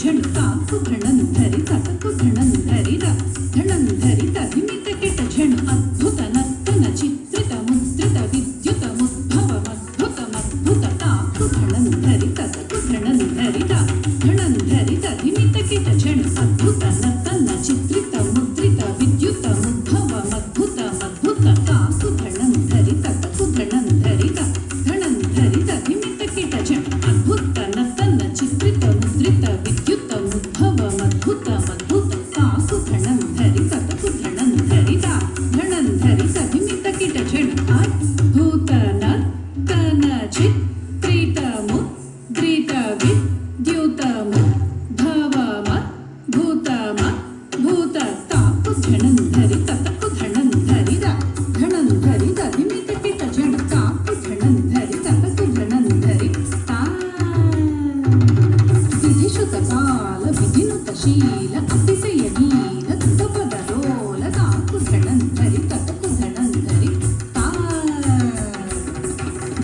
झणु ताकु धणंधरि ततकु धणंधरि ध धणंधरि तधिमित किट झणु अद्भुत नर्तन चित्रित मुद्रित विद्युत मुद्भव मद्भुत मद्भुत ताकु धणंधरि ततकु धणंधरि ध धणंधरि तधिमित किट झणु अद्भुत नर्तन चित्रित मुद्रित विद्युत मुद्भव मद्भुत मद्भुत ताकु धणंधरि ततकु धणंधरि ध धणंधरि तधिमित किट झणु अद्भुत नर्तन चित्रित मुद्रित विद्युत मुद्भव मद्भुत मद्भुत ताकु धणंधरि ततकु धणंधरि ध धणंधरि तधिमित किट झणु अद्भुत नर्तन चित्रित मुद्रित विद्युत मुद्भव मद्भुत मद्भुत ताकु धणंधरि ततकु धणंधरि ध धणंधरि तधिमित किट झणु ताकु धणंधरि ततकु धणंधरि ता विधिशुत काल विधिनुत शील अतिशय नील ಧೃತಪದ ರೋಲ ತಾಕು ಧಣಂಧರಿ ತತಕು ಧಣಂಧರಿ ತಾ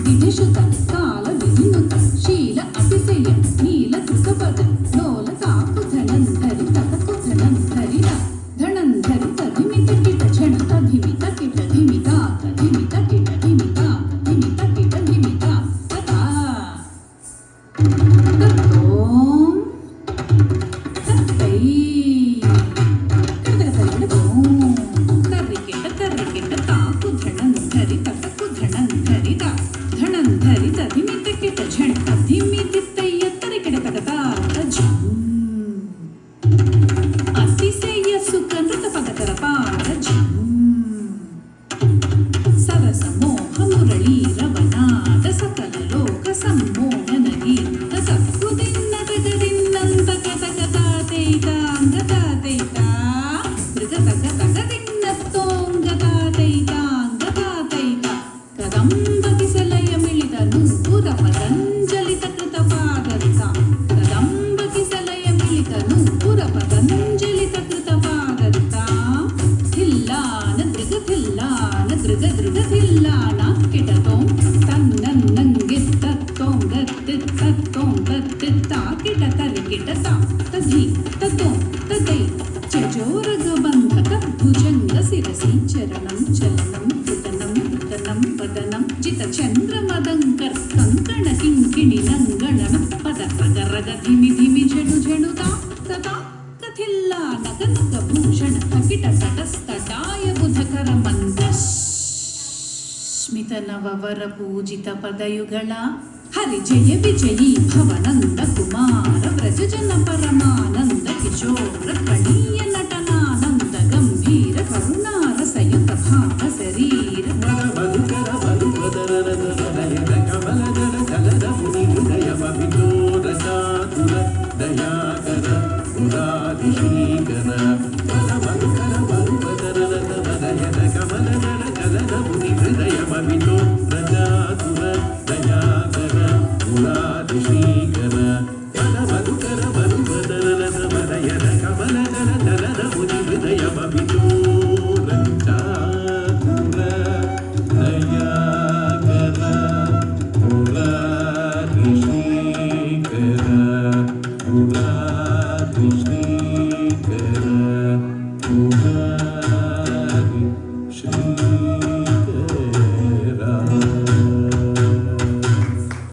ವಿಧಿಶುತ ಕಾಲ ವಿಧಿನುತ ಶೀಲ ಅತಿಶಯ ನೀಲ ಧೃತಪದ ರೋಲ ತಾಕು ಧಣಂಧರಿ ತತಕು ಧಣಂಧರಿ ಧಣಂಧರಿ ತಧಿಮಿತ ಕಿಟ ಝಣ ತಧಿಮಿತ ಕಿಟ ಧಿಮಿತ ತಧಿಮಿತ ಕಿಟ ಧಿಮಿತ ತಧಿಮಿತ ಕಿಟ ಧಿಮಿತ ತಥಾ ತತ್ತೋಂ ತತ್ತೈ ತರ್ರಿಕೆಟ ತಾಕು ಧಣಂಧರಿ ತತಕು ಧಣಂಧರಿ ದ ಧಣಂಧರಿ ತಧಿಮಿತ ಕಿಟ ಝಣ ತಧಿಮಿತಿತ್ತಯ್ಯ ತರಿಕೆಟ ತಗತ ಝಂ ಅತಿಶಯ ಸುಖ ನೃತ ಪದಕರ ಪಾದ ಝಂ ಸರಸ ಮೋಹ ಮುರಳಿ ರವನಾದ ಸಕಲ ಲೋಕ ಸಮ್ಮೋಹನ ಗೀತ ತತ್ಕುದಿನ್ನ ತಗದಿನ್ನಂತ ಕತಕ ತಾತೈತಾಂಗತ ತೈತಾ ಮೃಗ ತಗ ತಗದಿನ್ನ ತೋಂಗತಾತೈತಾಂಗತ ತೈತಾ ಕದಂಬಕಿಸಲಯ ಮಿಳಿದನು ಪುರ ಪತಂಜಲಿತ ಕೃತ ಪಾದರಿತ ಕದಂಬಕಿಸಲಯ ಮಿಳಿದನು ಪುರ ಪತಂಜಲಿತ ಕೃತ ಪಾದರಿತ ಥಿಲ್ಲಾನ ದೃಗ ಥಿಲ್ಲಾನ ದೃಗ ದೃಗ ಥಿಲ್ಲಾನ ಕಿಟತೋಂ ತನ್ನನ್ನಂಗಿತ್ತತ್ತೋಂ ಗತ್ತಿತ್ತತ್ತೋಂ ಗತ್ತಿತ್ತಾ ಕಿಟ ತರಿಕಿಟ ತಾ ತಧಿ ತತೋಂ ತದೈ ಚಜೋರಗ ಬಂಧಕ ಭುಜಂಗ ಶಿರಸಿ ಚರಣಂ ಚಲನಂ ಪುಟನಂ ಪುಟನಂ ಪದನಂ ಜಿತ ಚಂದ್ರಮದಂಕರ್ ಕಂಕಣ ಕಿಂಕಿಣಿ ನಂಗಣನ ಪದ ಪಗರಗ ಧಿಮಿ ಧಿಮಿ ಝಣು ಝಣು ತಾ ತತಾ ಕಥಿಲ್ಲಾ ನಗನಗ ಭೂಷಣ ತಕಿಟ ತಟಸ್ತಟಾಯ ಬುಧಕರ ಮಂದ ಸ್ಮಿತ ನವವರ ಪೂಜಿತ ಪದಯುಗಳ ಹರಿ ಜಯ ವಿಜಯೀ ಭವನಂದ ಕುಮಾರ ವ್ರಜ ಜನ ಪರಮಾನಂದ ಕಿಶೋರ ಕಣೀಯ ನಟನಾನಂದ ಗಂಭೀರ ಕರುಣಾರಸಯುತ ಭಾವ ಶರೀರ ಮಧುಕರ ಮಧುಪದರದ ಕಮಲದಳ ಕಲದ ಮುನಿ ಹೃದಯವ ವಿನೋದ ಚಾತುರ ದಯಾಕರ ಮುರಾದಿಶೀಕರ ಮಧುಕರ